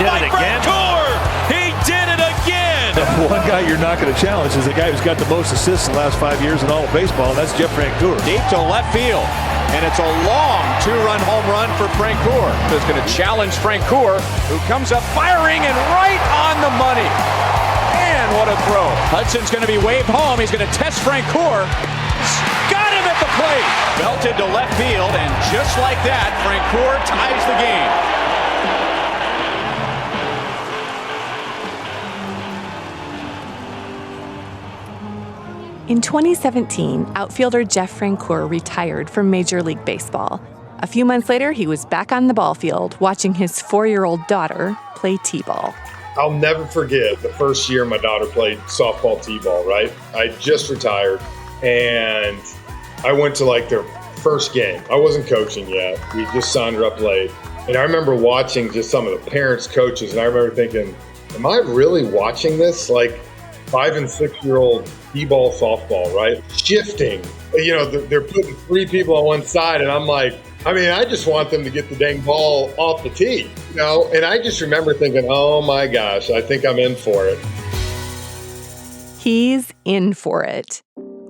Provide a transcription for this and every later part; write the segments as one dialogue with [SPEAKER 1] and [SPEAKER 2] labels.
[SPEAKER 1] by Frank Coor. He did it again.
[SPEAKER 2] The one guy you're not going to challenge is the guy who's got the most assists in the last 5 years in all of baseball, and that's Jeff Francoeur.
[SPEAKER 3] Deep to left field. And it's a long two-run home run for Francoeur. Who's going to challenge Francoeur, who comes up firing and right on the money. Man, what a throw. Hudson's going to be waved home. He's going to test Francoeur. Got him at the plate. Belted to left field, and just like that, Francoeur ties the game.
[SPEAKER 4] In 2017, outfielder Jeff Francoeur retired from Major League Baseball. A few months later, he was back on the ball field watching his 4-year-old daughter play t-ball.
[SPEAKER 5] I'll never forget the first year my daughter played softball t-ball, right? I just retired, and I went to their first game. I wasn't coaching yet. We just signed her up late. And I remember watching just some of the parents, coaches, and I remember thinking, am I really watching this? 5 and 6-year-old t-ball softball, right? Shifting. They're putting 3 people on one side, and I'm like, I just want them to get the dang ball off the tee, And I just remember thinking, oh my gosh, I think I'm in for it.
[SPEAKER 4] He's in for it.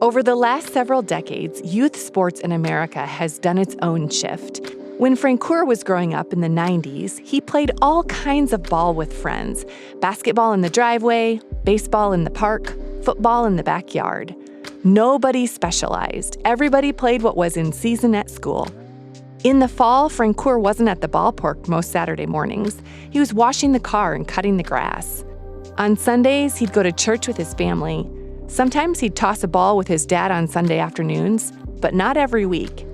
[SPEAKER 4] Over the last several decades, youth sports in America has done its own shift. When Francoeur was growing up in the 90s, he played all kinds of ball with friends. Basketball in the driveway, baseball in the park, football in the backyard. Nobody specialized. Everybody played what was in season at school. In the fall, Francoeur wasn't at the ballpark most Saturday mornings. He was washing the car and cutting the grass. On Sundays, he'd go to church with his family. Sometimes he'd toss a ball with his dad on Sunday afternoons, but not every week.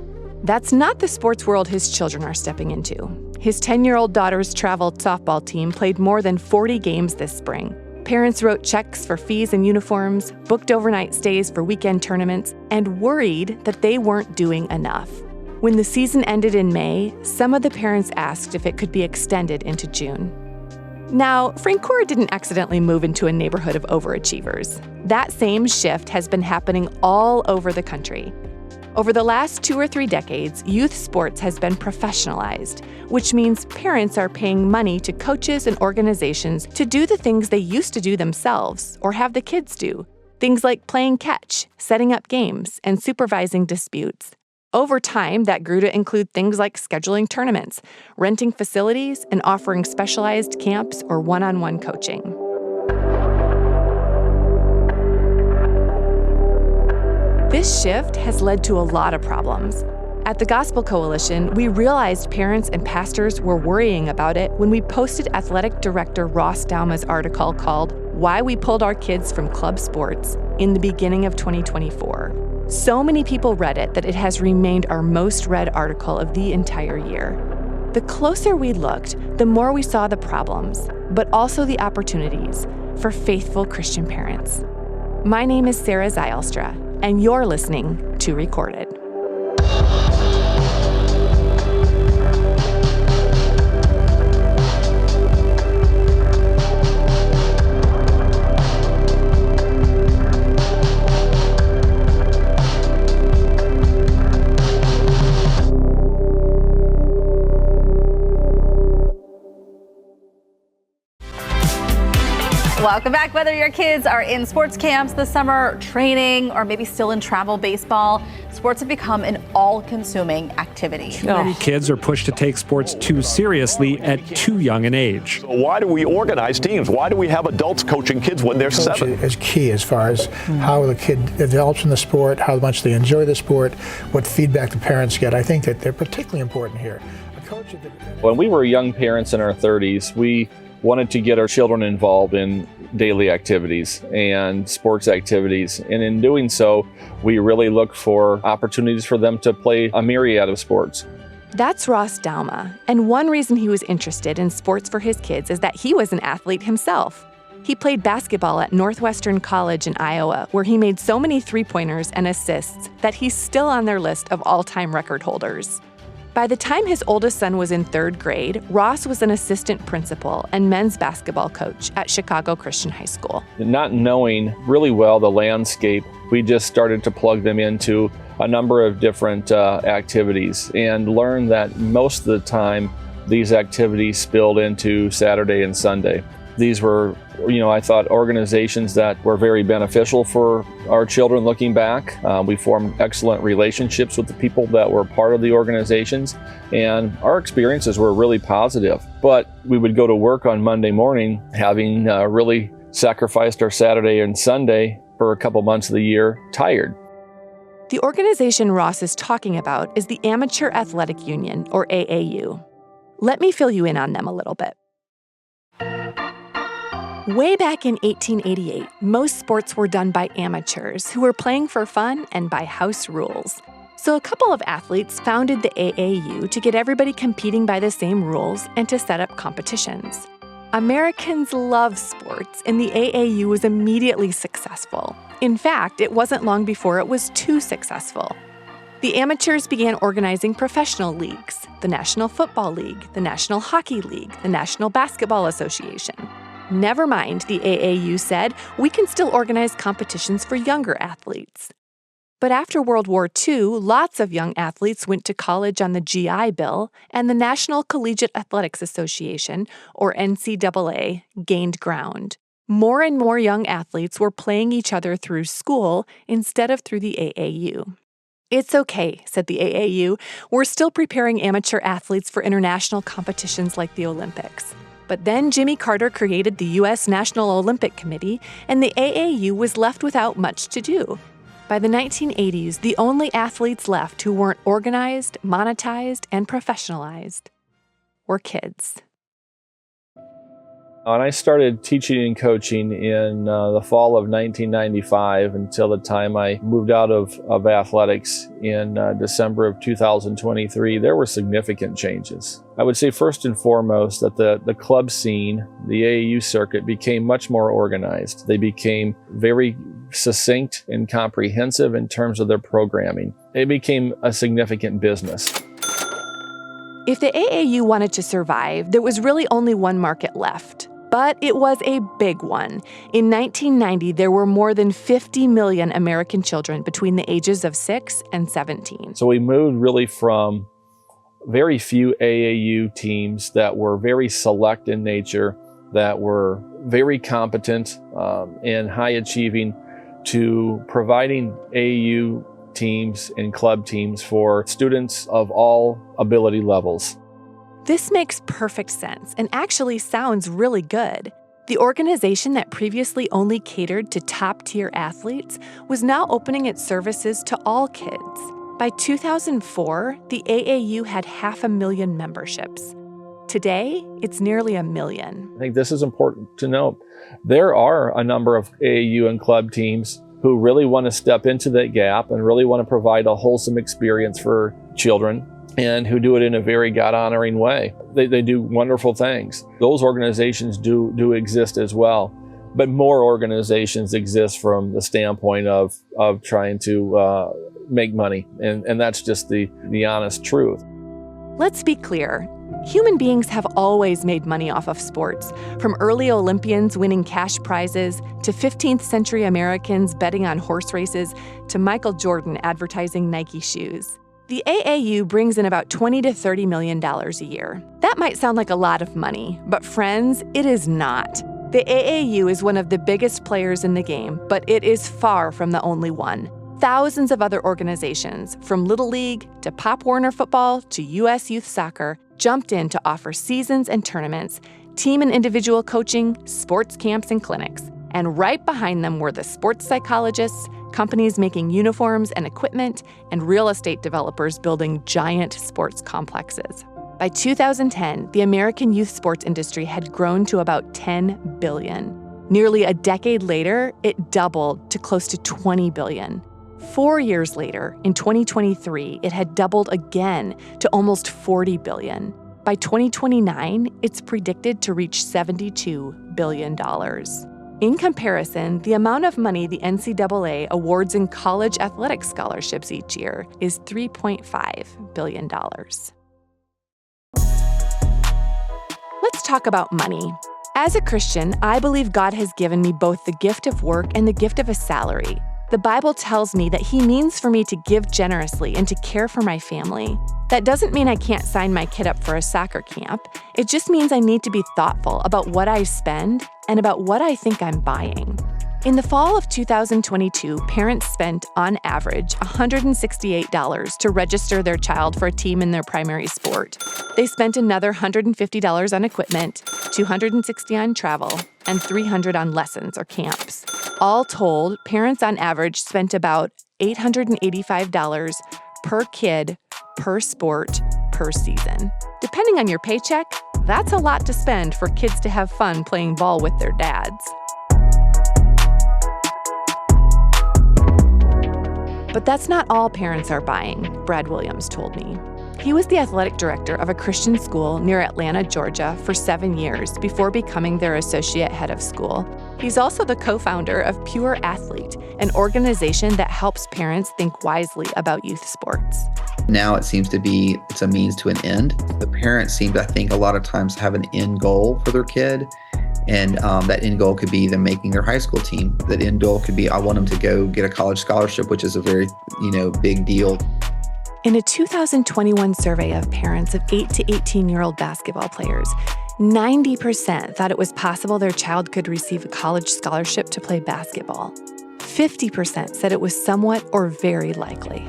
[SPEAKER 4] That's not the sports world his children are stepping into. His 10-year-old daughter's travel softball team played more than 40 games this spring. Parents wrote checks for fees and uniforms, booked overnight stays for weekend tournaments, and worried that they weren't doing enough. When the season ended in May, some of the parents asked if it could be extended into June. Now, Francoeur didn't accidentally move into a neighborhood of overachievers. That same shift has been happening all over the country. Over the last 2 or 3 decades, youth sports has been professionalized, which means parents are paying money to coaches and organizations to do the things they used to do themselves or have the kids do. Things like playing catch, setting up games, and supervising disputes. Over time, that grew to include things like scheduling tournaments, renting facilities, and offering specialized camps or one-on-one coaching. This shift has led to a lot of problems. At the Gospel Coalition, we realized parents and pastors were worrying about it when we posted athletic director Ross Dauma's article called "Why We Pulled Our Kids from Club Sports" in the beginning of 2024. So many people read it that it has remained our most read article of the entire year. The closer we looked, the more we saw the problems, but also the opportunities for faithful Christian parents. My name is Sarah Zylstra, and you're listening to Recorded.
[SPEAKER 6] Welcome back. Whether your kids are in sports camps this summer, training, or maybe still in travel baseball, sports have become an all-consuming activity.
[SPEAKER 7] Too many kids are pushed to take sports too seriously at too young an age.
[SPEAKER 8] So why do we organize teams? Why do we have adults coaching kids when they're 7?
[SPEAKER 9] Is key as far as how the kid develops in the sport, how much they enjoy the sport, what feedback the parents get. I think that they're particularly important here.
[SPEAKER 10] When we were young parents in our 30s, we wanted to get our children involved in daily activities and sports activities. And in doing so, we really looked for opportunities for them to play a myriad of sports.
[SPEAKER 4] That's Ross Dauma. And one reason he was interested in sports for his kids is that he was an athlete himself. He played basketball at Northwestern College in Iowa, where he made so many three-pointers and assists that he's still on their list of all-time record holders. By the time his oldest son was in 3rd grade, Ross was an assistant principal and men's basketball coach at Chicago Christian High School.
[SPEAKER 10] Not knowing really well the landscape, we just started to plug them into a number of different activities and learned that most of the time these activities spilled into Saturday and Sunday. These were, I thought organizations that were very beneficial for our children looking back. We formed excellent relationships with the people that were part of the organizations, and our experiences were really positive. But we would go to work on Monday morning having really sacrificed our Saturday and Sunday for a couple months of the year, tired.
[SPEAKER 4] The organization Ross is talking about is the Amateur Athletic Union, or AAU. Let me fill you in on them a little bit. Way back in 1888, most sports were done by amateurs who were playing for fun and by house rules. So a couple of athletes founded the AAU to get everybody competing by the same rules and to set up competitions. Americans love sports, and the AAU was immediately successful. In fact, it wasn't long before it was too successful. The amateurs began organizing professional leagues, the National Football League, the National Hockey League, the National Basketball Association. Never mind, the AAU said, we can still organize competitions for younger athletes. But after World War II, lots of young athletes went to college on the GI Bill, and the National Collegiate Athletics Association, or NCAA, gained ground. More and more young athletes were playing each other through school instead of through the AAU. It's okay, said the AAU. We're still preparing amateur athletes for international competitions like the Olympics. But then Jimmy Carter created the U.S. National Olympic Committee, and the AAU was left without much to do. By the 1980s, the only athletes left who weren't organized, monetized, and professionalized were kids.
[SPEAKER 10] And I started teaching and coaching in the fall of 1995 until the time I moved out of athletics in December of 2023. There were significant changes. I would say first and foremost that the club scene, the AAU circuit, became much more organized. They became very succinct and comprehensive in terms of their programming. It became a significant business.
[SPEAKER 4] If the AAU wanted to survive, there was really only one market left. But it was a big one. In 1990, there were more than 50 million American children between the ages of 6 and 17.
[SPEAKER 10] So we moved really from very few AAU teams that were very select in nature, that were very competent and high achieving, to providing AAU teams and club teams for students of all ability levels.
[SPEAKER 4] This makes perfect sense and actually sounds really good. The organization that previously only catered to top-tier athletes was now opening its services to all kids. By 2004, the AAU had 500,000 memberships. Today, it's nearly 1 million.
[SPEAKER 10] I think this is important to note. There are a number of AAU and club teams who really want to step into that gap and really want to provide a wholesome experience for children, and who do it in a very God-honoring way. They do wonderful things. Those organizations do exist as well, but more organizations exist from the standpoint of trying to make money, and that's just the honest truth.
[SPEAKER 4] Let's be clear. Human beings have always made money off of sports, from early Olympians winning cash prizes, to 15th century Americans betting on horse races, to Michael Jordan advertising Nike shoes. The AAU brings in about $20 to $30 million a year. That might sound like a lot of money, but friends, it is not. The AAU is one of the biggest players in the game, but it is far from the only one. Thousands of other organizations, from Little League to Pop Warner football to U.S. Youth Soccer, jumped in to offer seasons and tournaments, team and individual coaching, sports camps and clinics. And right behind them were the sports psychologists, companies making uniforms and equipment, and real estate developers building giant sports complexes. By 2010, the American youth sports industry had grown to about $10 billion. Nearly a decade later, it doubled to close to $20 billion. 4 years later, in 2023, it had doubled again to almost $40 billion. By 2029, it's predicted to reach $72 billion. In comparison, the amount of money the NCAA awards in college athletic scholarships each year is $3.5 billion. Let's talk about money. As a Christian, I believe God has given me both the gift of work and the gift of a salary. The Bible tells me that He means for me to give generously and to care for my family. That doesn't mean I can't sign my kid up for a soccer camp. It just means I need to be thoughtful about what I spend and about what I think I'm buying. In the fall of 2022, parents spent, on average, $168 to register their child for a team in their primary sport. They spent another $150 on equipment, $260 on travel, and $300 on lessons or camps. All told, parents on average spent about $885 per kid, per sport, per season. Depending on your paycheck, that's a lot to spend for kids to have fun playing ball with their dads. But that's not all parents are buying, Brad Williams told me. He was the athletic director of a Christian school near Atlanta, Georgia, for 7 years before becoming their associate head of school. He's also the co-founder of Pure Athlete, an organization that helps parents think wisely about youth sports.
[SPEAKER 11] Now it seems to be it's a means to an end. The parents seem to, I think, a lot of times have an end goal for their kid. And that end goal could be them making their high school team. That end goal could be, I want them to go get a college scholarship, which is a very, big deal.
[SPEAKER 4] In a 2021 survey of parents of 8 to 18-year-old basketball players, 90% thought it was possible their child could receive a college scholarship to play basketball. 50% said it was somewhat or very likely.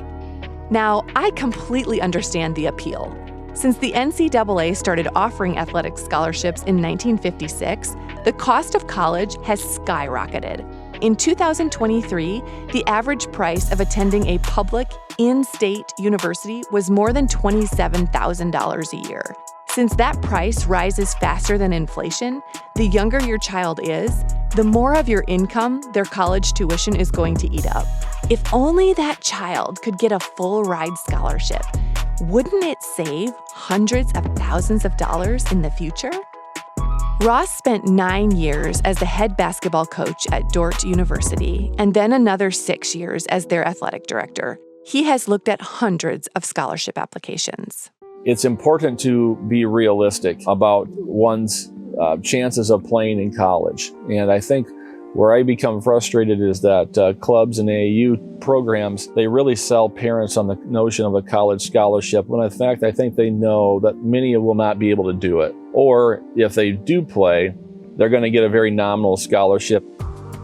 [SPEAKER 4] Now, I completely understand the appeal. Since the NCAA started offering athletic scholarships in 1956, the cost of college has skyrocketed. In 2023, the average price of attending a public, in-state university was more than $27,000 a year. Since that price rises faster than inflation, the younger your child is, the more of your income their college tuition is going to eat up. If only that child could get a full-ride scholarship, wouldn't it save hundreds of thousands of dollars in the future? Ross spent 9 years as the head basketball coach at Dordt University and then another 6 years as their athletic director. He has looked at hundreds of scholarship applications.
[SPEAKER 10] It's important to be realistic about one's chances of playing in college. And I think where I become frustrated is that clubs and AAU programs, they really sell parents on the notion of a college scholarship, when in fact I think they know that many will not be able to do it. Or if they do play, they're going to get a very nominal scholarship.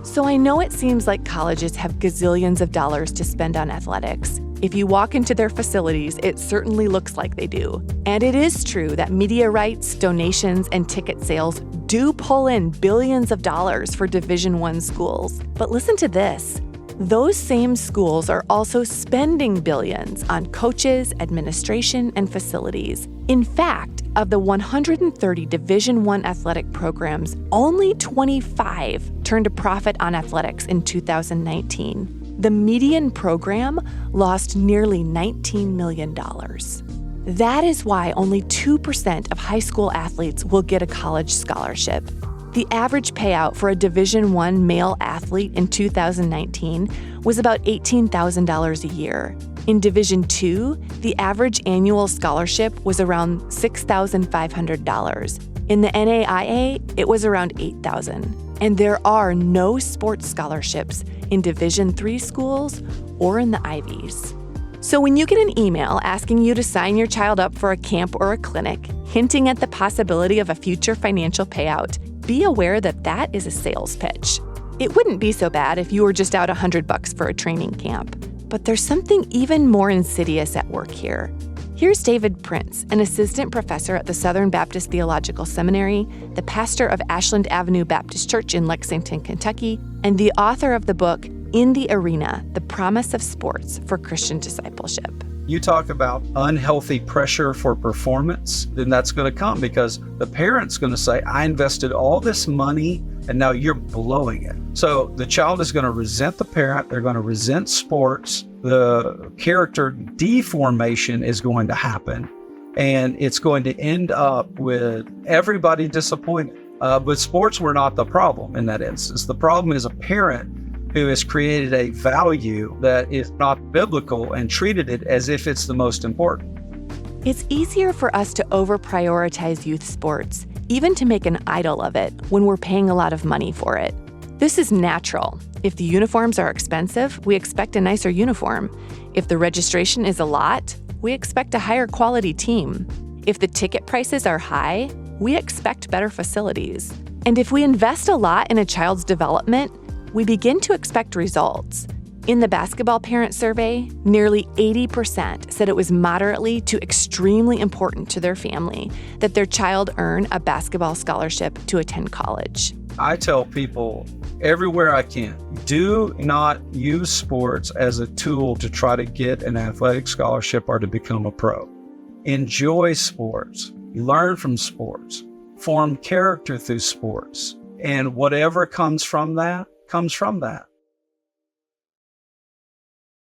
[SPEAKER 4] So I know it seems like colleges have gazillions of dollars to spend on athletics. If you walk into their facilities, it certainly looks like they do. And it is true that media rights, donations, and ticket sales do pull in billions of dollars for Division I schools. But listen to this. Those same schools are also spending billions on coaches, administration, and facilities. In fact, of the 130 Division I athletic programs, only 25 turned a profit on athletics in 2019. The median program lost nearly $19 million. That is why only 2% of high school athletes will get a college scholarship. The average payout for a Division I male athlete in 2019 was about $18,000 a year. In Division II, the average annual scholarship was around $6,500. In the NAIA, it was around $8,000. And there are no sports scholarships in Division III schools or in the Ivies. So when you get an email asking you to sign your child up for a camp or a clinic, hinting at the possibility of a future financial payout, be aware that that is a sales pitch. It wouldn't be so bad if you were just out $100 for a training camp. But there's something even more insidious at work here. Here's David Prince, an assistant professor at the Southern Baptist Theological Seminary, the pastor of Ashland Avenue Baptist Church in Lexington, Kentucky, and the author of the book, In the Arena, The Promise of Sports for Christian Discipleship.
[SPEAKER 12] You talk about unhealthy pressure for performance, then that's going to come because the parent's going to say, I invested all this money and now you're blowing it. So the child is going to resent the parent. They're going to resent sports. The character deformation is going to happen, and it's going to end up with everybody disappointed. But sports were not the problem in that instance. The problem is a parent who has created a value that is not biblical and treated it as if it's the most important.
[SPEAKER 4] It's easier for us to over-prioritize youth sports, even to make an idol of it when we're paying a lot of money for it. This is natural. If the uniforms are expensive, we expect a nicer uniform. If the registration is a lot, we expect a higher quality team. If the ticket prices are high, we expect better facilities. And if we invest a lot in a child's development, we begin to expect results. In the basketball parent survey, nearly 80% said it was moderately to extremely important to their family that their child earn a basketball scholarship to attend college.
[SPEAKER 12] I tell people everywhere I can, do not use sports as a tool to try to get an athletic scholarship or to become a pro. Enjoy sports, learn from sports, form character through sports, and whatever comes from that, comes from that.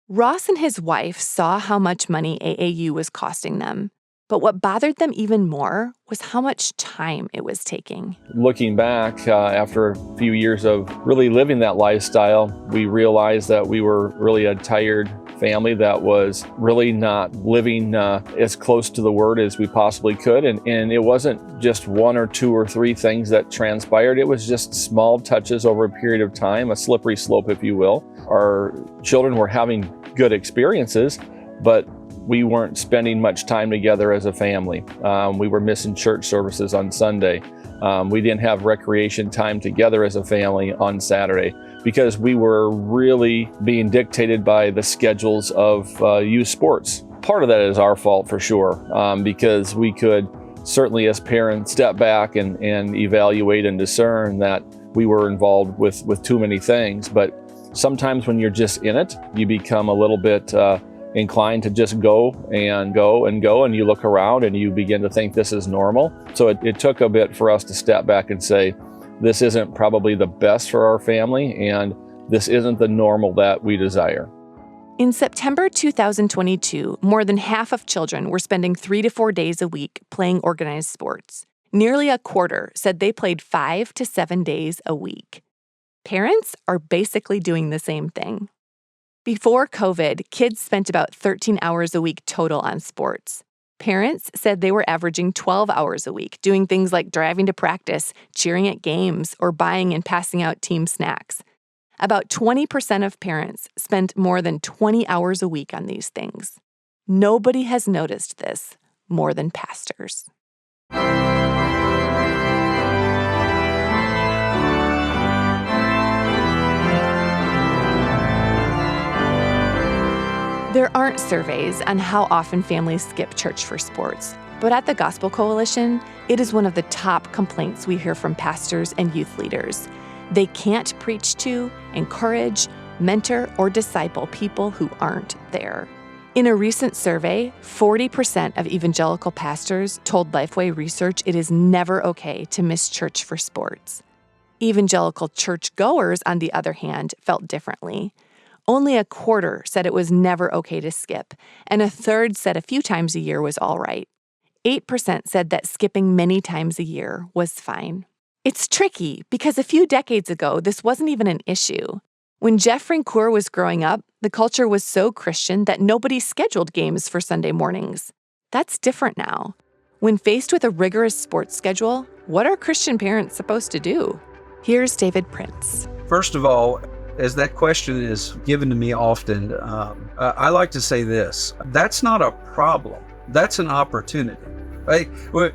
[SPEAKER 4] Ross and his wife saw how much money AAU was costing them, but what bothered them even more was how much time it was taking.
[SPEAKER 10] Looking back, after a few years of really living that lifestyle, we realized that we were really a tired family that was really not living as close to the Word as we possibly could. And it wasn't just one or two or three things that transpired. It was just small touches over a period of time, a slippery slope, if you will. Our children were having good experiences, but we weren't spending much time together as a family. We were missing church services on Sunday. We didn't have recreation time together as a family on Saturday because we were really being dictated by the schedules of youth sports. Part of that is our fault for sure, because we could certainly as parents step back and evaluate and discern that we were involved with too many things. But sometimes when you're just in it, you become a little bit inclined to just go and go and go, and you look around and you begin to think this is normal. So it took a bit for us to step back and say, this isn't probably the best for our family, and this isn't the normal that we desire.
[SPEAKER 4] In September 2022, more than half of children were spending 3 to 4 days a week playing organized sports. Nearly a quarter said they played 5 to 7 days a week. Parents are basically doing the same thing. Before COVID, kids spent about 13 hours a week total on sports. Parents said they were averaging 12 hours a week, doing things like driving to practice, cheering at games, or buying and passing out team snacks. About 20% of parents spend more than 20 hours a week on these things. Nobody has noticed this more than pastors. There aren't surveys on how often families skip church for sports, but at the Gospel Coalition, it is one of the top complaints we hear from pastors and youth leaders. They can't preach to, encourage, mentor, or disciple people who aren't there. In a recent survey, 40% of evangelical pastors told Lifeway Research it is never okay to miss church for sports. Evangelical churchgoers, on the other hand, felt differently. Only a quarter said it was never okay to skip, and a third said a few times a year was all right. 8% said that skipping many times a year was fine. It's tricky because a few decades ago, this wasn't even an issue. When Jeff Francoeur was growing up, the culture was so Christian that nobody scheduled games for Sunday mornings. That's different now. When faced with a rigorous sports schedule, what are Christian parents supposed to do? Here's David Prince.
[SPEAKER 12] First of all, as that question is given to me often, I like to say this: that's not a problem. That's an opportunity. Right?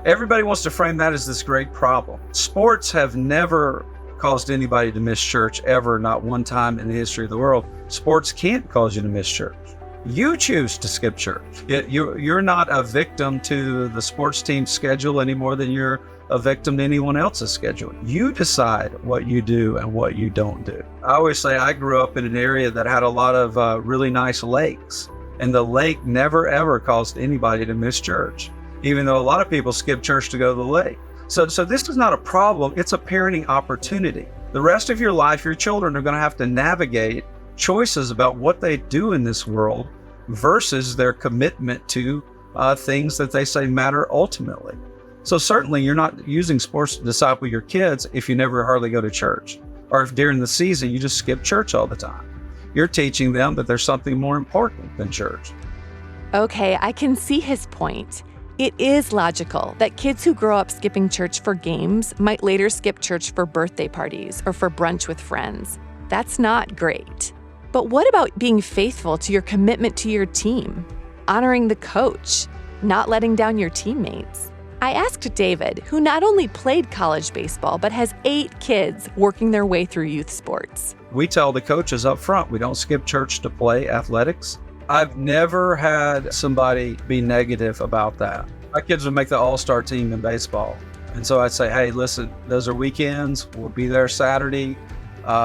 [SPEAKER 12] Everybody wants to frame that as this great problem. Sports have never caused anybody to miss church ever, not one time in the history of the world. Sports can't cause you to miss church. You choose to skip church. You're not a victim to the sports team's schedule any more than you're a victim to anyone else's schedule. You decide what you do and what you don't do. I always say I grew up in an area that had a lot of really nice lakes, and the lake never ever caused anybody to miss church, even though a lot of people skip church to go to the lake. So this is not a problem, it's a parenting opportunity. The rest of your life, your children are going to have to navigate choices about what they do in this world versus their commitment to things that they say matter ultimately. So certainly you're not using sports to disciple your kids if you never hardly go to church, or if during the season you just skip church all the time. You're teaching them that there's something more important than church.
[SPEAKER 4] Okay, I can see his point. It is logical that kids who grow up skipping church for games might later skip church for birthday parties or for brunch with friends. That's not great. But what about being faithful to your commitment to your team? Honoring the coach? Not letting down your teammates? I asked David, who not only played college baseball, but has 8 kids working their way through youth sports.
[SPEAKER 12] We tell the coaches up front, we don't skip church to play athletics. I've never had somebody be negative about that. My kids would make the all-star team in baseball. And so I'd say, hey, listen, those are weekends. We'll be there Saturday.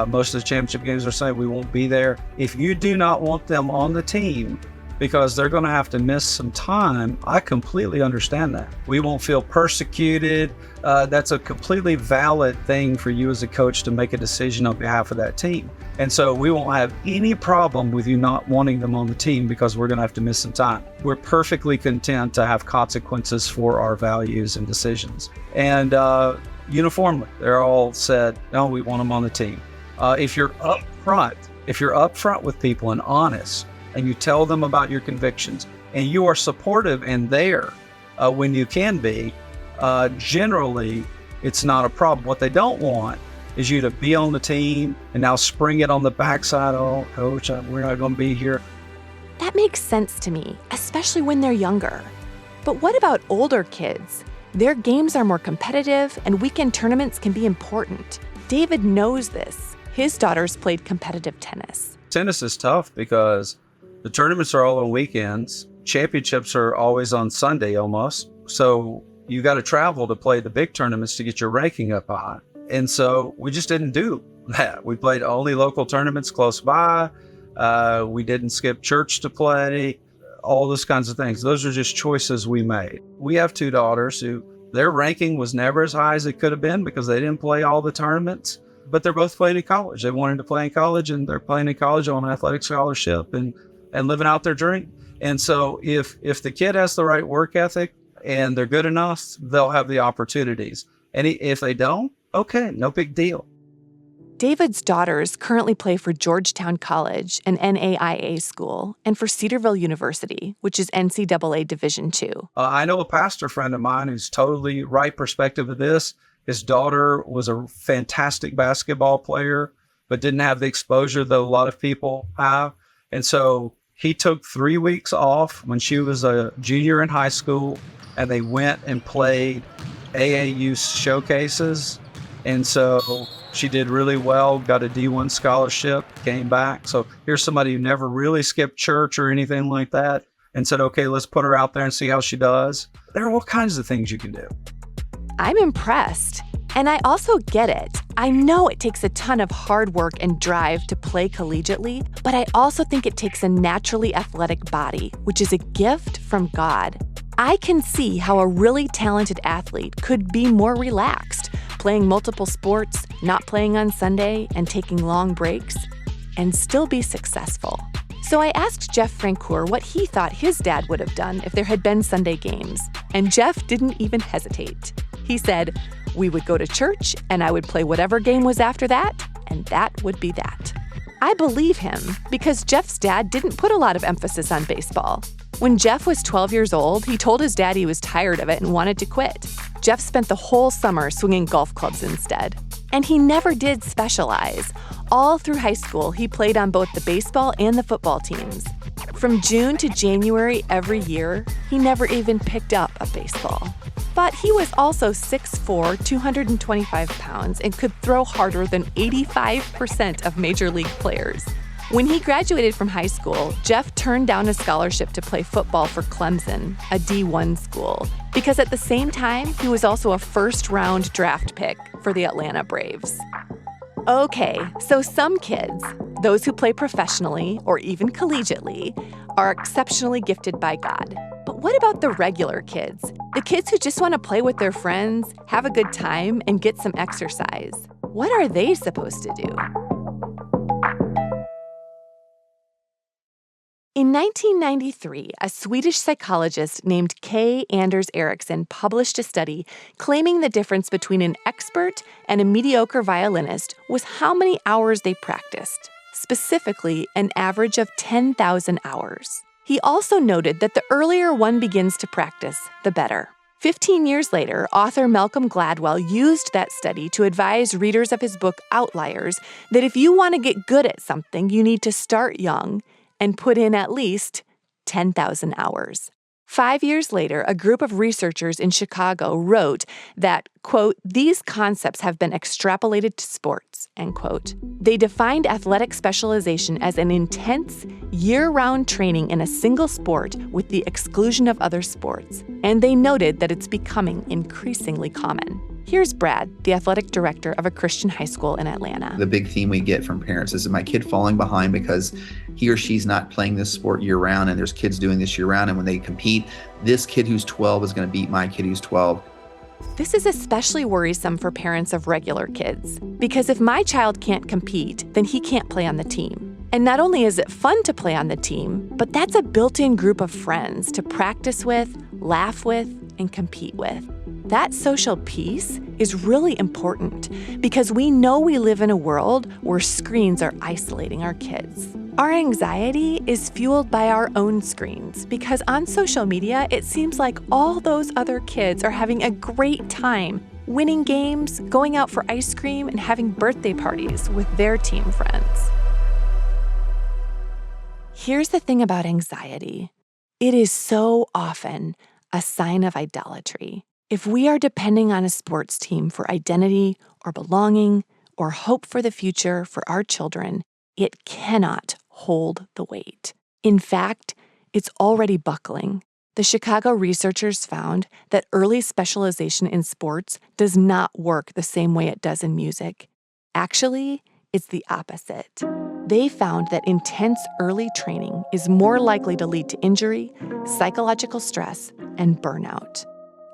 [SPEAKER 12] Most of the championship games are saying we won't be there. If you do not want them on the team because they're going to have to miss some time, I completely understand that. We won't feel persecuted. That's a completely valid thing for you as a coach to make a decision on behalf of that team. And so we won't have any problem with you not wanting them on the team because we're going to have to miss some time. We're perfectly content to have consequences for our values and decisions. And uniformly, they're all said, no, we want them on the team. If you're upfront with people and honest, and you tell them about your convictions, and you are supportive and there when you can be, generally, it's not a problem. What they don't want is you to be on the team and now spring it on the backside. Oh, coach, we're not going to be here.
[SPEAKER 4] That makes sense to me, especially when they're younger. But what about older kids? Their games are more competitive, and weekend tournaments can be important. David knows this. His daughters played competitive tennis.
[SPEAKER 12] Tennis is tough because the tournaments are all on weekends. Championships are always on Sunday almost. So you got to travel to play the big tournaments to get your ranking up high. And so we just didn't do that. We played only local tournaments close by. We didn't skip church to play, all those kinds of things. Those are just choices we made. We have 2 daughters who their ranking was never as high as it could have been because they didn't play all the tournaments, but they're both playing in college. They wanted to play in college, and they're playing in college on an athletic scholarship and living out their dream. And so if the kid has the right work ethic and they're good enough, they'll have the opportunities. And if they don't, okay, no big deal.
[SPEAKER 4] David's daughters currently play for Georgetown College, an NAIA school, and for Cedarville University, which is NCAA Division II.
[SPEAKER 12] I know a pastor friend of mine who's totally right perspective of this. His daughter was a fantastic basketball player, but didn't have the exposure that a lot of people have. And so he took 3 weeks off when she was a junior in high school, and they went and played AAU showcases. And so she did really well, got a D1 scholarship, came back. So here's somebody who never really skipped church or anything like that and said, okay, let's put her out there and see how she does. There are all kinds of things you can do.
[SPEAKER 4] I'm impressed. And I also get it. I know it takes a ton of hard work and drive to play collegiately, but I also think it takes a naturally athletic body, which is a gift from God. I can see how a really talented athlete could be more relaxed, playing multiple sports, not playing on Sunday, and taking long breaks, and still be successful. So I asked Jeff Francoeur what he thought his dad would have done if there had been Sunday games, and Jeff didn't even hesitate. He said, we would go to church, and I would play whatever game was after that, and that would be that. I believe him because Jeff's dad didn't put a lot of emphasis on baseball. When Jeff was 12 years old, he told his dad he was tired of it and wanted to quit. Jeff spent the whole summer swinging golf clubs instead. And he never did specialize. All through high school, he played on both the baseball and the football teams. From June to January every year, he never even picked up a baseball. But he was also 6'4", 225 pounds, and could throw harder than 85% of major league players. When he graduated from high school, Jeff turned down a scholarship to play football for Clemson, a D1 school, because at the same time, he was also a first-round draft pick for the Atlanta Braves. Okay, so some kids, those who play professionally or even collegiately, are exceptionally gifted by God. But what about the regular kids? The kids who just want to play with their friends, have a good time, and get some exercise. What are they supposed to do? In 1993, a Swedish psychologist named K. Anders Ericsson published a study claiming the difference between an expert and a mediocre violinist was how many hours they practiced, specifically an average of 10,000 hours. He also noted that the earlier one begins to practice, the better. 15 years later, author Malcolm Gladwell used that study to advise readers of his book Outliers that if you want to get good at something, you need to start young and put in at least 10,000 hours. 5 years later, a group of researchers in Chicago wrote that, quote, these concepts have been extrapolated to sports, end quote. They defined athletic specialization as an intense, year-round training in a single sport with the exclusion of other sports. And they noted that it's becoming increasingly common. Here's Brad, the athletic director of a Christian high school in Atlanta.
[SPEAKER 11] The big theme we get from parents is my kid falling behind because he or she's not playing this sport year round, and there's kids doing this year round, and when they compete, this kid who's 12 is going to beat my kid who's 12.
[SPEAKER 4] This is especially worrisome for parents of regular kids, because if my child can't compete, then he can't play on the team. And not only is it fun to play on the team, but that's a built-in group of friends to practice with, laugh with, and compete with. That social piece is really important because we know we live in a world where screens are isolating our kids. Our anxiety is fueled by our own screens because on social media, it seems like all those other kids are having a great time, winning games, going out for ice cream, and having birthday parties with their team friends. Here's the thing about anxiety. It is so often a sign of idolatry. If we are depending on a sports team for identity or belonging or hope for the future for our children, it cannot hold the weight. In fact, it's already buckling. The Chicago researchers found that early specialization in sports does not work the same way it does in music. Actually, it's the opposite. They found that intense early training is more likely to lead to injury, psychological stress, and burnout.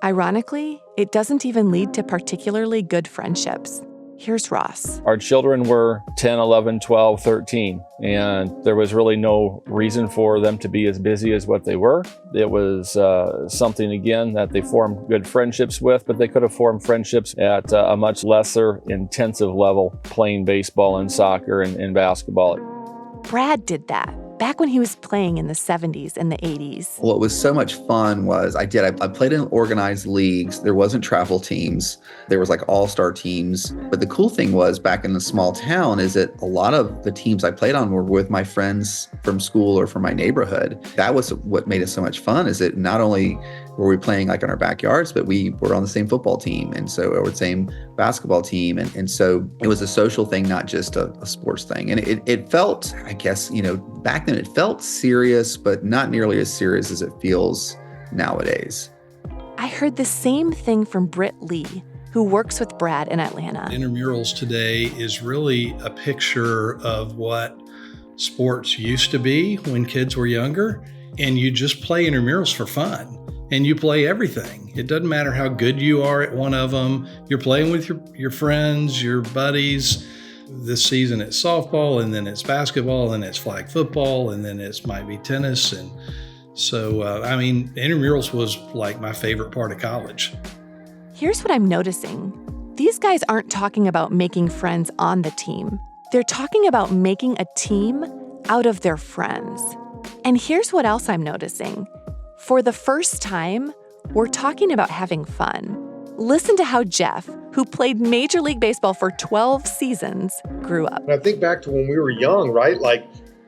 [SPEAKER 4] Ironically, it doesn't even lead to particularly good friendships. Here's Ross.
[SPEAKER 10] Our children were 10, 11, 12, 13, and there was really no reason for them to be as busy as what they were. It was something, again, that they formed good friendships with, but they could have formed friendships at a much lesser intensive level, playing baseball and soccer and basketball.
[SPEAKER 4] Brad did that back when he was playing in the 70s and the 80s.
[SPEAKER 11] What was so much fun was I played in organized leagues. There wasn't travel teams. There was like all-star teams. But the cool thing was back in the small town is that a lot of the teams I played on were with my friends from school or from my neighborhood. That was what made it so much fun, is that not only were we playing like in our backyards, but we were on the same football team or the same basketball team. And so it was a social thing, not just a sports thing. And it felt, I guess, back then it felt serious, but not nearly as serious as it feels nowadays.
[SPEAKER 4] I heard the same thing from Britt Lee, who works with Brad in Atlanta.
[SPEAKER 13] Intramurals today is really a picture of what sports used to be when kids were younger. And you just play intramurals for fun. And you play everything. It doesn't matter how good you are at one of them. You're playing with your friends, your buddies. This season it's softball, and then it's basketball, and it's flag football, and then it's might be tennis. And so, intramurals was like my favorite part of college.
[SPEAKER 4] Here's what I'm noticing. These guys aren't talking about making friends on the team. They're talking about making a team out of their friends. And here's what else I'm noticing. For the first time, we're talking about having fun. Listen to how Jeff, who played Major League Baseball for 12 seasons, grew up.
[SPEAKER 5] And I think back to when we were young, right? Like,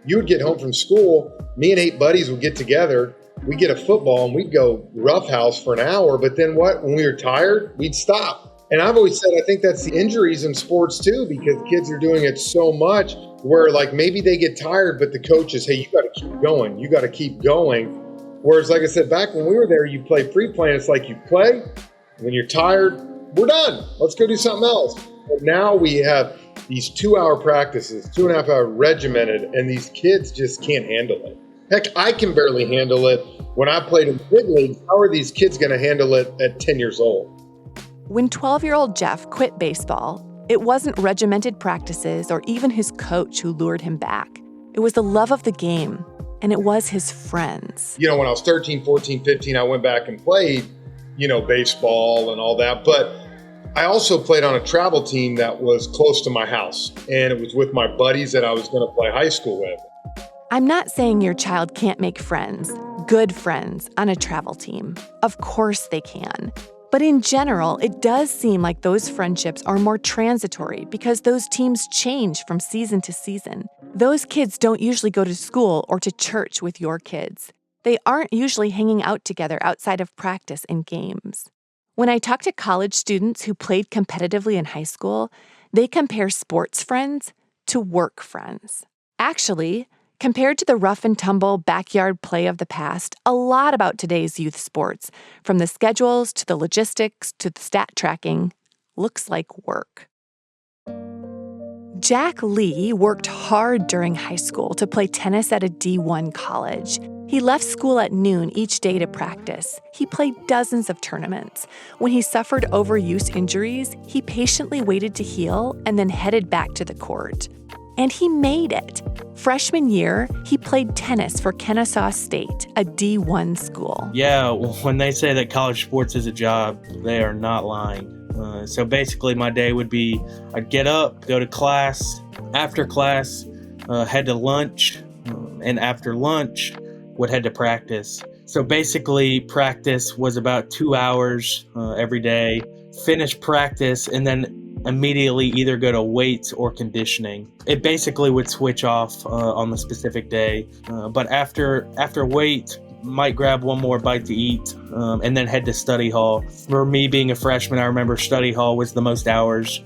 [SPEAKER 5] you would get home from school, me and 8 buddies would get together, we'd get a football, and we'd go roughhouse for an hour. But then when we were tired, we'd stop. And I've always said I think that's the injuries in sports too, because kids are doing it so much where like maybe they get tired, but the coach is, hey, you got to keep going. You got to keep going. Whereas, like I said, back when we were there, you play pre-plan. It's like you play, when you're tired, we're done. Let's go do something else. But now we have these 2-hour practices, 2.5-hour regimented, and these kids just can't handle it. Heck, I can barely handle it when I played in the big leagues. How are these kids going to handle it at 10 years old?
[SPEAKER 4] When 12-year-old Jeff quit baseball, it wasn't regimented practices or even his coach who lured him back. It was the love of the game. And it was his friends. When
[SPEAKER 5] I was 13, 14, 15, I went back and played, baseball and all that. But I also played on a travel team that was close to my house. And it was with my buddies that I was going to play high school with.
[SPEAKER 4] I'm not saying your child can't make friends, good friends, on a travel team. Of course they can. But in general, it does seem like those friendships are more transitory because those teams change from season to season. Those kids don't usually go to school or to church with your kids. They aren't usually hanging out together outside of practice and games. When I talk to college students who played competitively in high school, they compare sports friends to work friends. Actually, compared to the rough and tumble backyard play of the past, a lot about today's youth sports, from the schedules to the logistics to the stat tracking, looks like work. Jack Lee worked hard during high school to play tennis at a D1 college. He left school at noon each day to practice. He played dozens of tournaments. When he suffered overuse injuries, he patiently waited to heal and then headed back to the court. And he made it. Freshman year, he played tennis for Kennesaw State, a D1 school.
[SPEAKER 14] Yeah, when they say that college sports is a job, they are not lying. So basically my day would be, I'd get up, go to class, after class, head to lunch, and after lunch, would head to practice. So basically practice was about 2 hours every day, finish practice, and then immediately either go to weights or conditioning. It basically would switch off on the specific day. But after weight, might grab one more bite to eat and then head to study hall. For me being a freshman, I remember study hall was the most hours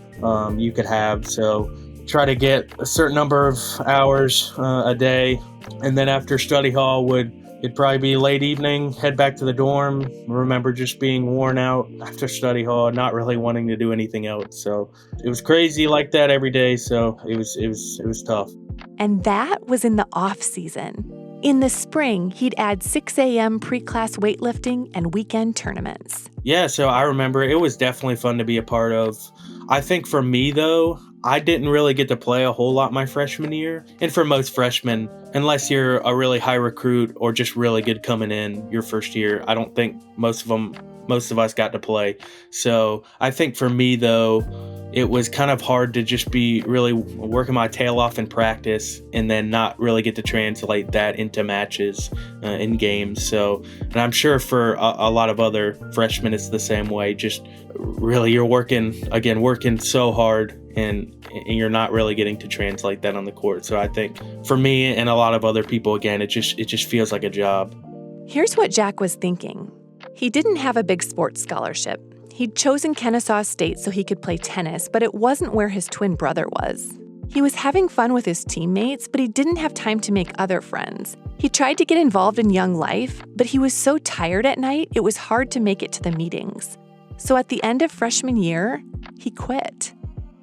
[SPEAKER 14] you could have. So try to get a certain number of hours a day. And then after study hall it'd probably be late evening, head back to the dorm. Remember just being worn out after study hall, not really wanting to do anything else. So it was crazy like that every day. So it was tough.
[SPEAKER 4] And that was in the off season. In the spring, he'd add 6 a.m. pre-class weightlifting and weekend tournaments.
[SPEAKER 14] Yeah, so I remember it was definitely fun to be a part of. I think for me, though, I didn't really get to play a whole lot my freshman year. And for most freshmen, unless you're a really high recruit or just really good coming in your first year, I don't think most of us got to play. So I think for me, though, it was kind of hard to just be really working my tail off in practice and then not really get to translate that into matches in games. So, and I'm sure for a lot of other freshmen, it's the same way. Just really, you're working so hard and you're not really getting to translate that on the court. So I think for me and a lot of other people, again, it just feels like a job.
[SPEAKER 4] Here's what Jack was thinking. He didn't have a big sports scholarship. He'd chosen Kennesaw State so he could play tennis, but it wasn't where his twin brother was. He was having fun with his teammates, but he didn't have time to make other friends. He tried to get involved in young life, but he was so tired at night, it was hard to make it to the meetings. So at the end of freshman year, he quit.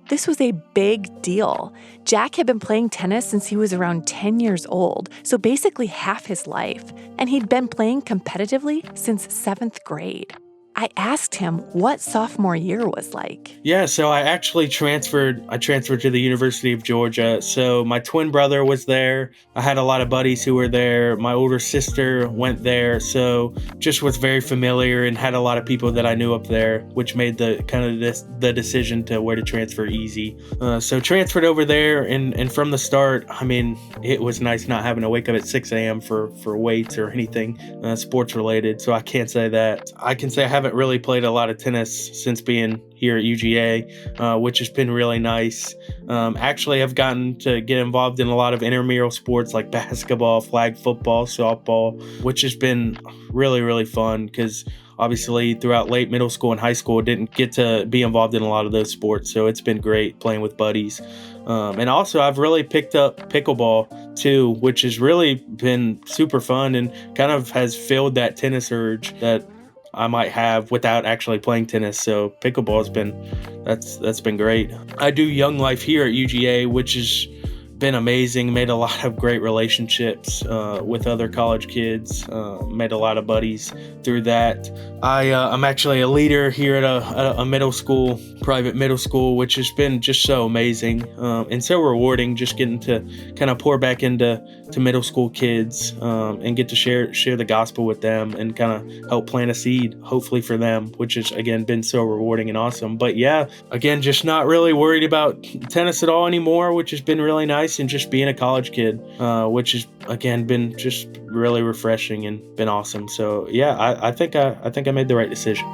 [SPEAKER 4] This was a big deal. Jack had been playing tennis since he was around 10 years old, so basically half his life, and he'd been playing competitively since 7th grade. I asked him what sophomore year was like.
[SPEAKER 14] Yeah, so I actually transferred to the University of Georgia. So my twin brother was there. I had a lot of buddies who were there. My older sister went there. So just was very familiar and had a lot of people that I knew up there, which made the decision to where to transfer easy. So transferred over there, and from the start, I mean, it was nice not having to wake up at 6 a.m. for weights or anything sports related. So I can't say that. I can say I haven't really played a lot of tennis since being here at UGA, which has been really nice. Actually, I've gotten to get involved in a lot of intramural sports like basketball, flag football, softball, which has been really, really fun because obviously throughout late middle school and high school, didn't get to be involved in a lot of those sports. So it's been great playing with buddies. And also I've really picked up pickleball too, which has really been super fun and kind of has filled that tennis urge that I might have without actually playing tennis. So pickleball that's been great. I do Young Life here at UGA, which has been amazing. Made a lot of great relationships with other college kids. Made a lot of buddies through that. I'm actually a leader here at a middle school, private middle school, which has been just so amazing and so rewarding. Just getting to kind of pour back into middle school kids and get to share the gospel with them and kind of help plant a seed, hopefully for them, which has again been so rewarding and awesome. But yeah, again, just not really worried about tennis at all anymore, which has been really nice. nice than just being a college kid, which has, again, been just really refreshing and been awesome. So, yeah, I think I made the right decision.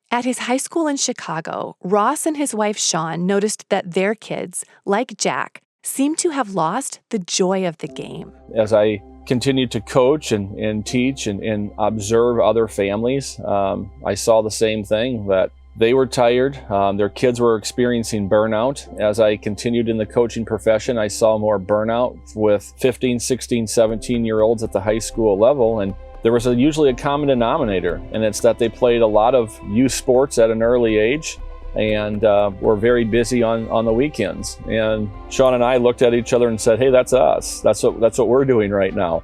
[SPEAKER 4] At his high school in Chicago, Ross and his wife Shawn noticed that their kids, like Jack, seemed to have lost the joy of the game.
[SPEAKER 10] As I continued to coach and teach and observe other families, I saw the same thing, that they were tired. Their kids were experiencing burnout. As I continued in the coaching profession, I saw more burnout with 15, 16, 17-year-olds at the high school level. And there was usually a common denominator, and it's that they played a lot of youth sports at an early age and were very busy on the weekends. And Shawn and I looked at each other and said, hey, that's us. That's what we're doing right now.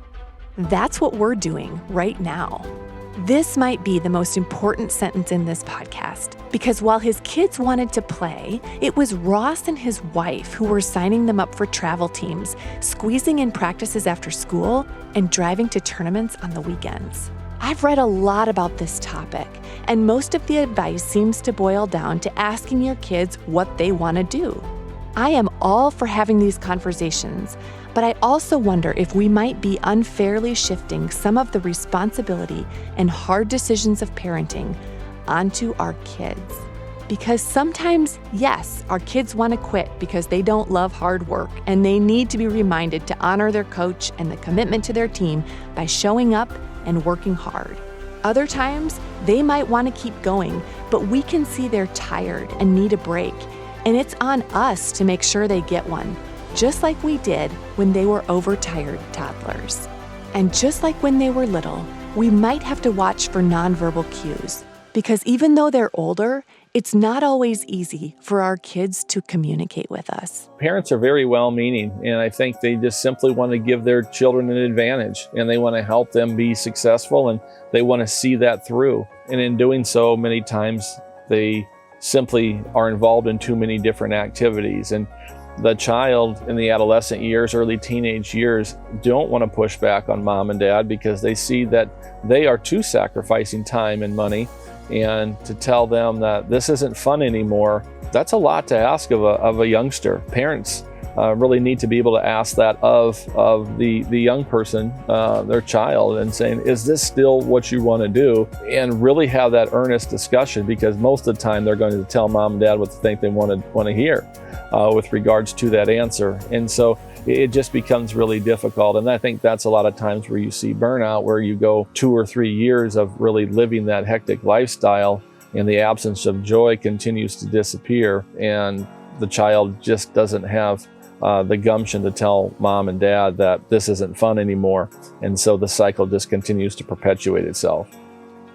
[SPEAKER 4] That's what we're doing right now. This might be the most important sentence in this podcast, because while his kids wanted to play, it was Ross and his wife who were signing them up for travel teams, squeezing in practices after school, and driving to tournaments on the weekends. I've read a lot about this topic, and most of the advice seems to boil down to asking your kids what they want to do. I am all for having these conversations, but I also wonder if we might be unfairly shifting some of the responsibility and hard decisions of parenting onto our kids. Because sometimes, yes, our kids want to quit because they don't love hard work, and they need to be reminded to honor their coach and the commitment to their team by showing up and working hard. Other times, they might want to keep going, but we can see they're tired and need a break, and it's on us to make sure they get one, just like we did when they were overtired toddlers. And just like when they were little, we might have to watch for nonverbal cues, because even though they're older, it's not always easy for our kids to communicate with us.
[SPEAKER 10] Parents are very well-meaning, and I think they just simply want to give their children an advantage, and they want to help them be successful, and they want to see that through. And in doing so, many times they simply are involved in too many different activities. And the child in the adolescent years, early teenage years, don't want to push back on mom and dad because they see that they are too sacrificing time and money. And to tell them that this isn't fun anymore, that's a lot to ask of a youngster. Parents really need to be able to ask that of the young person, their child, and saying, is this still what you want to do? And really have that earnest discussion, because most of the time they're going to tell mom and dad what they think they want to hear with regards to that answer. And so it just becomes really difficult. And I think that's a lot of times where you see burnout, where you go 2 or 3 years of really living that hectic lifestyle, and the absence of joy continues to disappear, and the child just doesn't have the gumption to tell mom and dad that this isn't fun anymore. And so the cycle just continues to perpetuate itself.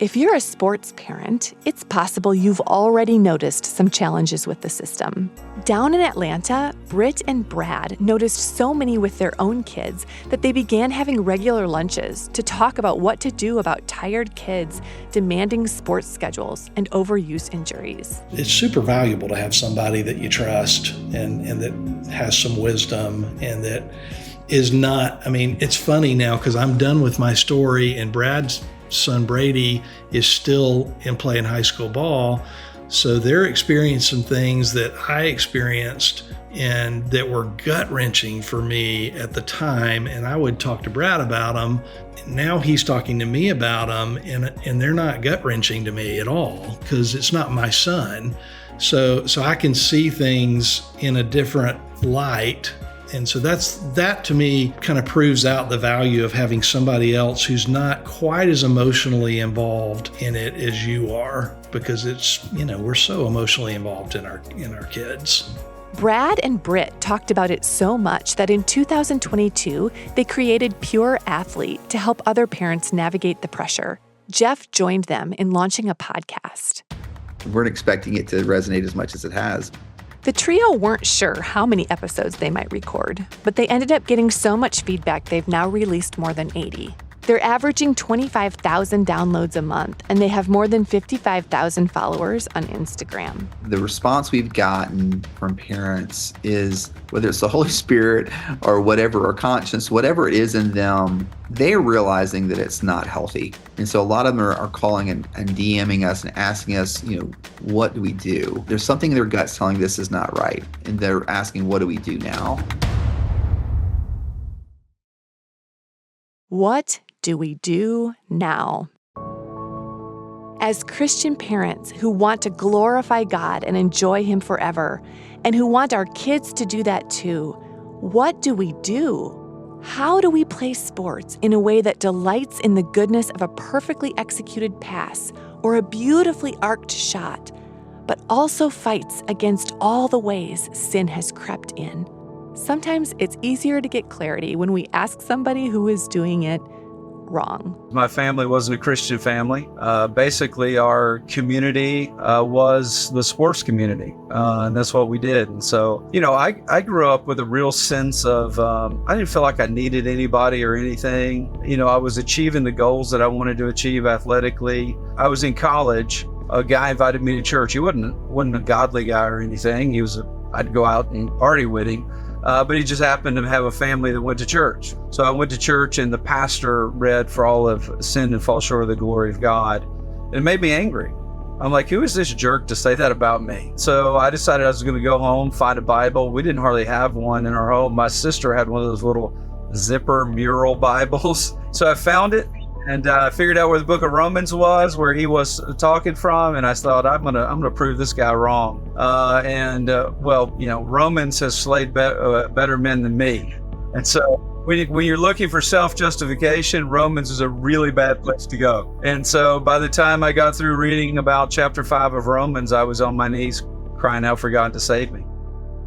[SPEAKER 4] If you're a sports parent, it's possible you've already noticed some challenges with the system. Down in Atlanta, Britt and Brad noticed so many with their own kids that they began having regular lunches to talk about what to do about tired kids, demanding sports schedules, and overuse injuries.
[SPEAKER 13] It's super valuable to have somebody that you trust and that has some wisdom, and that is not, it's funny now because I'm done with my story, and Brad's son Brady is still in playing high school ball. So they're experiencing things that I experienced and that were gut-wrenching for me at the time. And I would talk to Brad about them. Now he's talking to me about them, and they're not gut-wrenching to me at all because it's not my son. So I can see things in a different light. And so that to me kind of proves out the value of having somebody else who's not quite as emotionally involved in it as you are, because it's, we're so emotionally involved in our kids.
[SPEAKER 4] Brad and Britt talked about it so much that in 2022, they created Pure Athlete to help other parents navigate the pressure. Jeff joined them in launching a podcast.
[SPEAKER 11] We weren't expecting it to resonate as much as it has.
[SPEAKER 4] The trio weren't sure how many episodes they might record, but they ended up getting so much feedback they've now released more than 80. They're averaging 25,000 downloads a month, and they have more than 55,000 followers on Instagram.
[SPEAKER 11] The response we've gotten from parents is, whether it's the Holy Spirit or whatever, or conscience, whatever it is in them, they're realizing that it's not healthy. And so a lot of them are calling and DMing us and asking us, what do we do? There's something in their guts telling this is not right. And they're asking, what do we do now?
[SPEAKER 4] What do we do now? As Christian parents who want to glorify God and enjoy Him forever, and who want our kids to do that too, what do we do? How do we play sports in a way that delights in the goodness of a perfectly executed pass or a beautifully arced shot, but also fights against all the ways sin has crept in? Sometimes it's easier to get clarity when we ask somebody who is doing it wrong.
[SPEAKER 12] My family wasn't a Christian family. Basically, our community was the sports community, and that's what we did. And so, I grew up with a real sense of, I didn't feel like I needed anybody or anything. I was achieving the goals that I wanted to achieve athletically. I was in college. A guy invited me to church. He wasn't a godly guy or anything. I'd go out and party with him. But he just happened to have a family that went to church. So I went to church, and the pastor read, "For all have sinned and fall short of the glory of God." It made me angry. I'm like, who is this jerk to say that about me? So I decided I was going to go home, find a Bible. We didn't hardly have one in our home. My sister had one of those little zipper mural Bibles. So I found it, and I figured out where the book of Romans was, where he was talking from, and I thought, I'm gonna prove this guy wrong. Romans has slayed better men than me. And so when you're looking for self-justification, Romans is a really bad place to go. And so by the time I got through reading about chapter 5 of Romans, I was on my knees crying out for God to save me.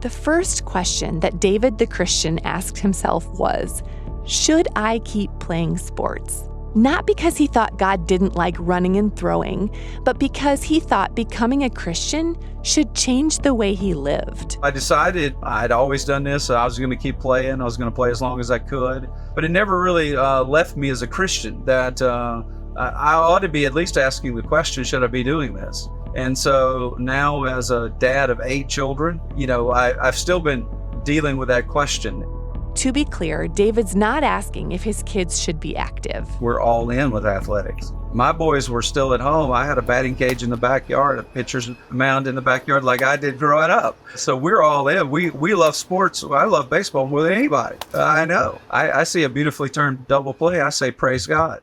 [SPEAKER 4] The first question that David the Christian asked himself was, should I keep playing sports? Not because he thought God didn't like running and throwing, but because he thought becoming a Christian should change the way he lived.
[SPEAKER 12] I decided I'd always done this. So I was going to keep playing. I was going to play as long as I could. But it never really left me as a Christian that I ought to be at least asking the question, should I be doing this? And so now, as a dad of 8 children, I've still been dealing with that question.
[SPEAKER 4] To be clear, David's not asking if his kids should be active.
[SPEAKER 12] We're all in with athletics. My boys were still at home. I had a batting cage in the backyard, a pitcher's mound in the backyard like I did growing up. So we're all in. We love sports. I love baseball more than anybody. I know. I see a beautifully turned double play. I say, praise God.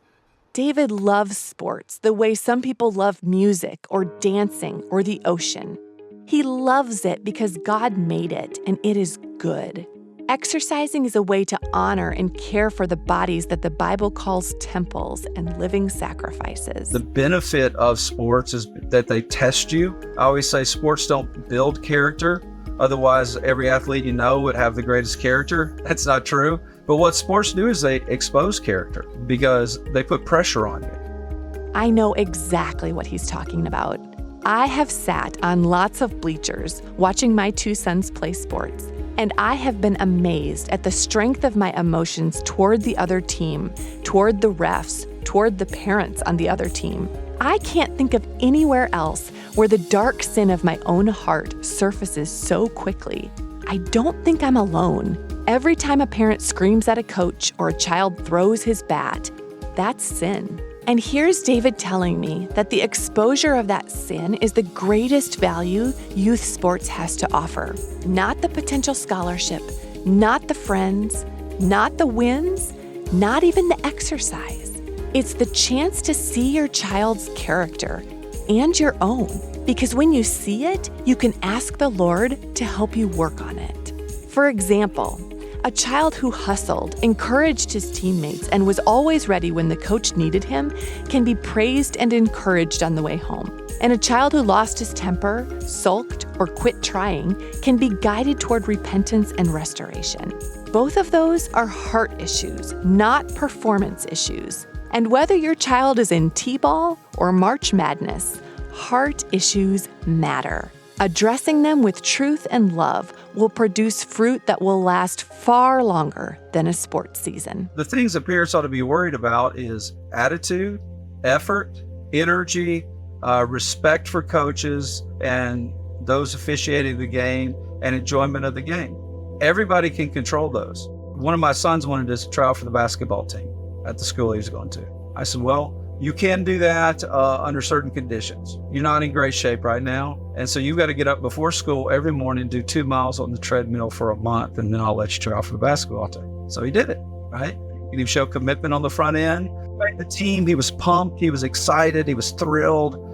[SPEAKER 4] David loves sports the way some people love music or dancing or the ocean. He loves it because God made it, and it is good. Exercising is a way to honor and care for the bodies that the Bible calls temples and living sacrifices.
[SPEAKER 12] The benefit of sports is that they test you. I always say sports don't build character. Otherwise, every athlete would have the greatest character. That's not true. But what sports do is they expose character because they put pressure on you.
[SPEAKER 4] I know exactly what he's talking about. I have sat on lots of bleachers watching my 2 sons play sports. And I have been amazed at the strength of my emotions toward the other team, toward the refs, toward the parents on the other team. I can't think of anywhere else where the dark sin of my own heart surfaces so quickly. I don't think I'm alone. Every time a parent screams at a coach or a child throws his bat, that's sin. And here's David telling me that the exposure of that sin is the greatest value youth sports has to offer. Not the potential scholarship, not the friends, not the wins, not even the exercise. It's the chance to see your child's character and your own. Because when you see it, you can ask the Lord to help you work on it. For example, a child who hustled, encouraged his teammates, and was always ready when the coach needed him can be praised and encouraged on the way home. And a child who lost his temper, sulked, or quit trying can be guided toward repentance and restoration. Both of those are heart issues, not performance issues. And whether your child is in T-ball or March Madness, heart issues matter. Addressing them with truth and love will produce fruit that will last far longer than a sports season.
[SPEAKER 12] The things that parents ought to be worried about is attitude, effort, energy, respect for coaches and those officiating the game, and enjoyment of the game. Everybody can control those. One of my sons wanted to try out for the basketball team at the school he was going to. I said, well, you can do that under certain conditions. You're not in great shape right now, and so you've got to get up before school every morning and do 2 miles on the treadmill for a month, and then I'll let you try out for the basketball team. So he did it, right? He showed commitment on the front end. The team, he was pumped, he was excited, he was thrilled.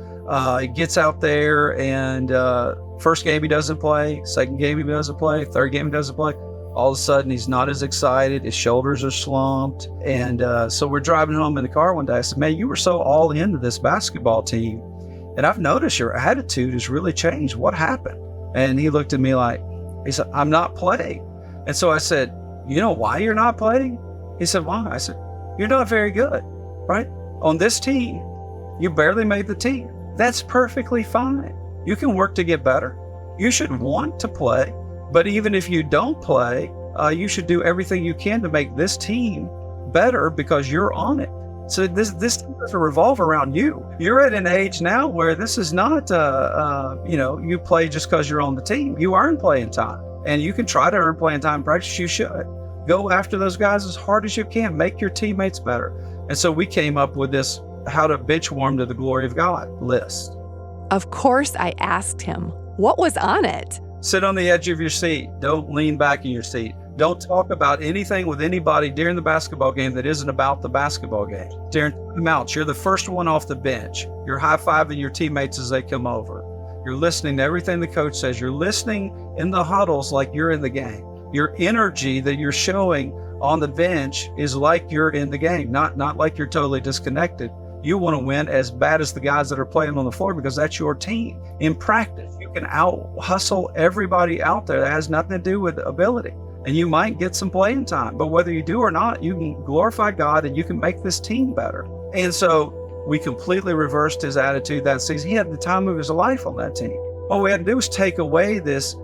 [SPEAKER 12] He gets out there, and first game he doesn't play, second game he doesn't play, third game he doesn't play. All of a sudden, he's not as excited. His shoulders are slumped. And so we're driving home in the car one day. I said, man, you were so all into this basketball team. And I've noticed your attitude has really changed. What happened? And he looked at me like, he said, I'm not playing. And so I said, you know why you're not playing? He said, why? I said, you're not very good, right? On this team, you barely made the team. That's perfectly fine. You can work to get better. You should want to play. But even if you don't play, you should do everything you can to make this team better because you're on it. So this doesn't revolve around you. You're at an age now where this is not, you play just because you're on the team. You earn playing time, and you can try to earn playing time in practice. You should. Go after those guys as hard as you can. Make your teammates better. And so we came up with this how to bench warm to the glory of God list.
[SPEAKER 4] Of course, I asked him, what was on it?
[SPEAKER 12] Sit on the edge of your seat. Don't lean back in your seat. Don't talk about anything with anybody during the basketball game that isn't about the basketball game. During timeouts, you're the first one off the bench. You're high-fiving your teammates as they come over. You're listening to everything the coach says. You're listening in the huddles like you're in the game. Your energy that you're showing on the bench is like you're in the game, not like you're totally disconnected. You want to win as bad as the guys that are playing on the floor because that's your team. In practice, you can out-hustle everybody out there. That has nothing to do with ability. And you might get some playing time, but whether you do or not, you can glorify God and you can make this team better. And so we completely reversed his attitude that season. He had the time of his life on that team. All we had to do was take away this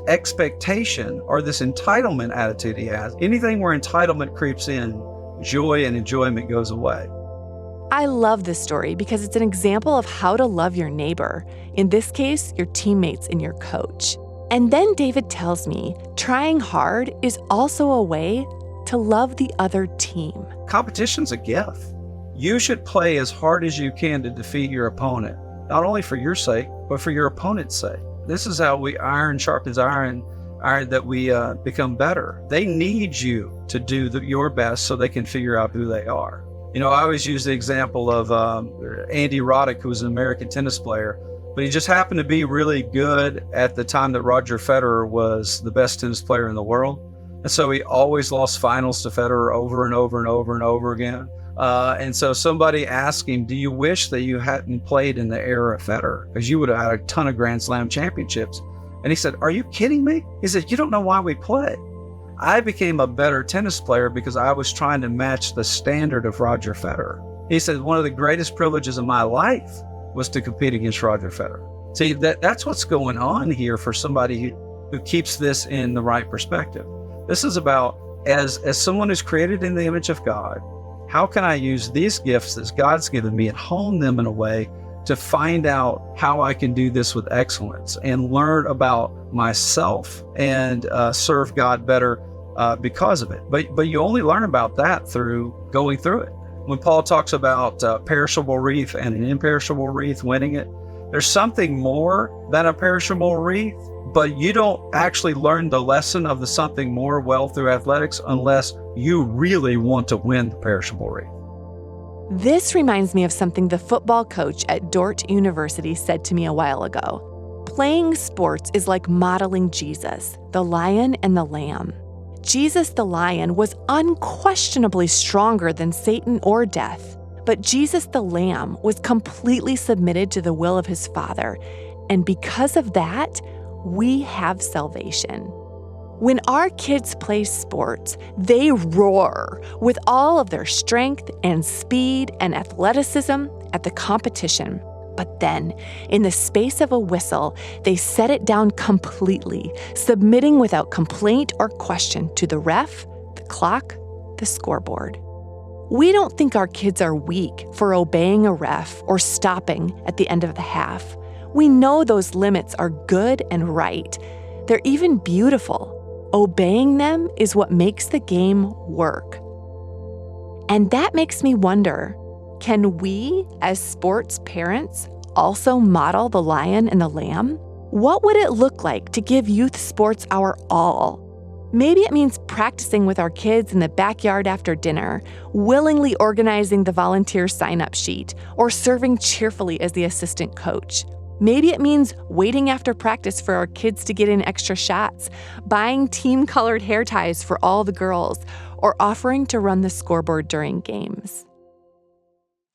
[SPEAKER 12] expectation or this entitlement attitude he has. Anything where entitlement creeps in, joy and enjoyment goes away.
[SPEAKER 4] I love this story because it's an example of how to love your neighbor, in this case, your teammates and your coach. And then David tells me trying hard is also a way to love the other team.
[SPEAKER 12] Competition's a gift. You should play as hard as you can to defeat your opponent, not only for your sake, but for your opponent's sake. This is how iron sharpens iron that we become better. They need you to do your best so they can figure out who they are. You know, I always use the example of Andy Roddick, who was an American tennis player, but he just happened to be really good at the time that Roger Federer was the best tennis player in the world. And so he always lost finals to Federer over and over and over and over again. And so somebody asked him, do you wish that you hadn't played in the era of Federer? Because you would have had a ton of Grand Slam championships. And he said, are you kidding me? He said, you don't know why we play. I became a better tennis player because I was trying to match the standard of Roger Federer. He said, one of the greatest privileges of my life was to compete against Roger Federer. See, that's what's going on here for somebody who keeps this in the right perspective. This is about, as someone who's created in the image of God, how can I use these gifts that God's given me and hone them in a way to find out how I can do this with excellence and learn about myself and serve God better because of it. But you only learn about that through going through it. When Paul talks about perishable wreath and an imperishable wreath, winning it, there's something more than a perishable wreath, but you don't actually learn the lesson of the something more well through athletics unless you really want to win the perishable wreath.
[SPEAKER 4] This reminds me of something the football coach at Dordt University said to me a while ago. Playing sports is like modeling Jesus, the lion and the lamb. Jesus the lion was unquestionably stronger than Satan or death, but Jesus the lamb was completely submitted to the will of his Father, and because of that, we have salvation. When our kids play sports, they roar with all of their strength and speed and athleticism at the competition. But then, in the space of a whistle, they set it down completely, submitting without complaint or question to the ref, the clock, the scoreboard. We don't think our kids are weak for obeying a ref or stopping at the end of the half. We know those limits are good and right. They're even beautiful. Obeying them is what makes the game work. And that makes me wonder, can we, as sports parents, also model the lion and the lamb? What would it look like to give youth sports our all? Maybe it means practicing with our kids in the backyard after dinner, willingly organizing the volunteer sign-up sheet, or serving cheerfully as the assistant coach. Maybe it means waiting after practice for our kids to get in extra shots, buying team-colored hair ties for all the girls, or offering to run the scoreboard during games.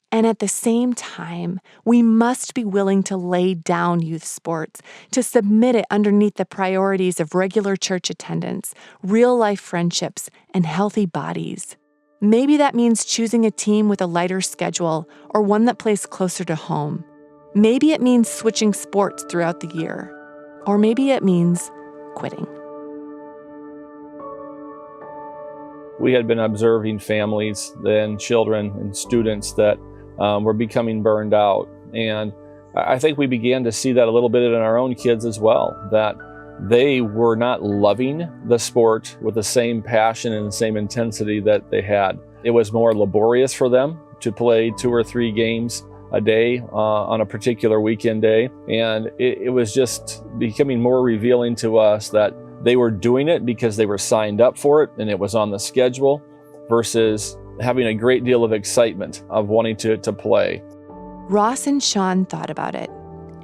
[SPEAKER 4] And at the same time, we must be willing to lay down youth sports, to submit it underneath the priorities of regular church attendance, real-life friendships, and healthy bodies. Maybe that means choosing a team with a lighter schedule or one that plays closer to home. Maybe it means switching sports throughout the year. Or maybe it means quitting.
[SPEAKER 10] We had been observing families and children and students that were becoming burned out. And I think we began to see that a little bit in our own kids as well, that they were not loving the sport with the same passion and the same intensity that they had. It was more laborious for them to play 2 or 3 games a day on a particular weekend day. And it was just becoming more revealing to us that they were doing it because they were signed up for it and it was on the schedule versus having a great deal of excitement of wanting to play.
[SPEAKER 4] Ross and Sean thought about it,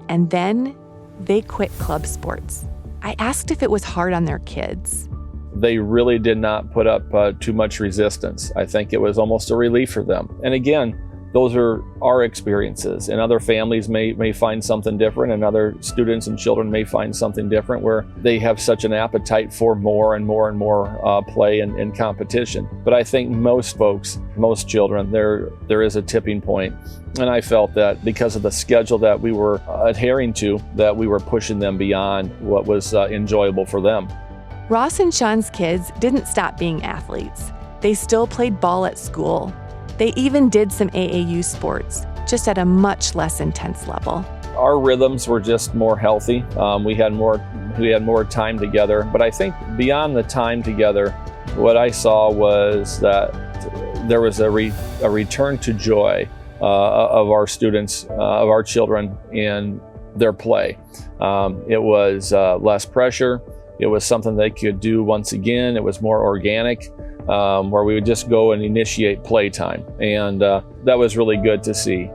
[SPEAKER 4] and then they quit club sports. I asked if it was hard on their kids.
[SPEAKER 10] They really did not put up too much resistance. I think it was almost a relief for them. And again, those are our experiences, and other families may find something different, and other students and children may find something different where they have such an appetite for more and more and more play and competition. But I think most folks, most children, there is a tipping point. And I felt that because of the schedule that we were adhering to, that we were pushing them beyond what was enjoyable for them.
[SPEAKER 4] Ross and Sean's kids didn't stop being athletes. They still played ball at school. They even did some AAU sports, just at a much less intense level.
[SPEAKER 10] Our rhythms were just more healthy. We had more time together. But I think beyond the time together, what I saw was that there was a return to joy of our students, of our children in their play. It was less pressure. It was something they could do once again. It was more organic. Where we would just go and initiate playtime. And that was really good to see.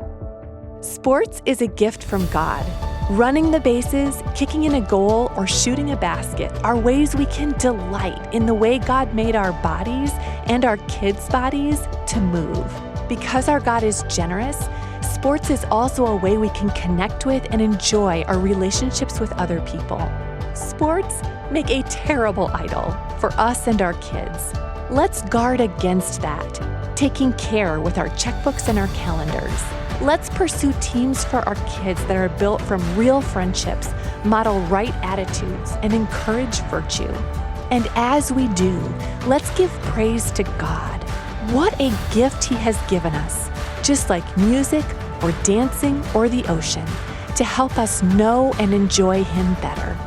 [SPEAKER 4] Sports is a gift from God. Running the bases, kicking in a goal, or shooting a basket are ways we can delight in the way God made our bodies and our kids' bodies to move. Because our God is generous, sports is also a way we can connect with and enjoy our relationships with other people. Sports make a terrible idol for us and our kids. Let's guard against that, taking care with our checkbooks and our calendars. Let's pursue teams for our kids that are built from real friendships, model right attitudes, and encourage virtue. And as we do, let's give praise to God. What a gift He has given us, just like music or dancing or the ocean, to help us know and enjoy Him better.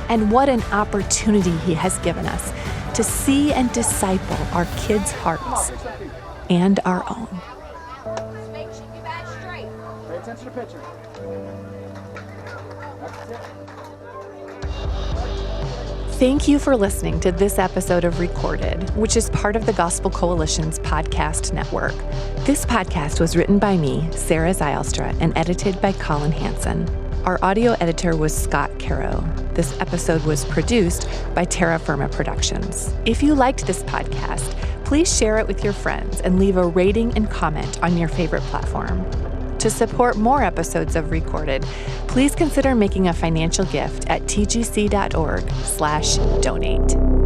[SPEAKER 4] And what an opportunity He has given us to see and disciple our kids' hearts and our own.
[SPEAKER 15] Just make sure you bat straight. Pay attention to pitcher.
[SPEAKER 4] Thank you for listening to this episode of Recorded, which is part of the Gospel Coalition's podcast network. This podcast was written by me, Sarah Zylstra, and edited by Colin Hansen. Our audio editor was Scott Caro. This episode was produced by Terra Firma Productions. If you liked this podcast, please share it with your friends and leave a rating and comment on your favorite platform. To support more episodes of Recorded, please consider making a financial gift at tgc.org/donate.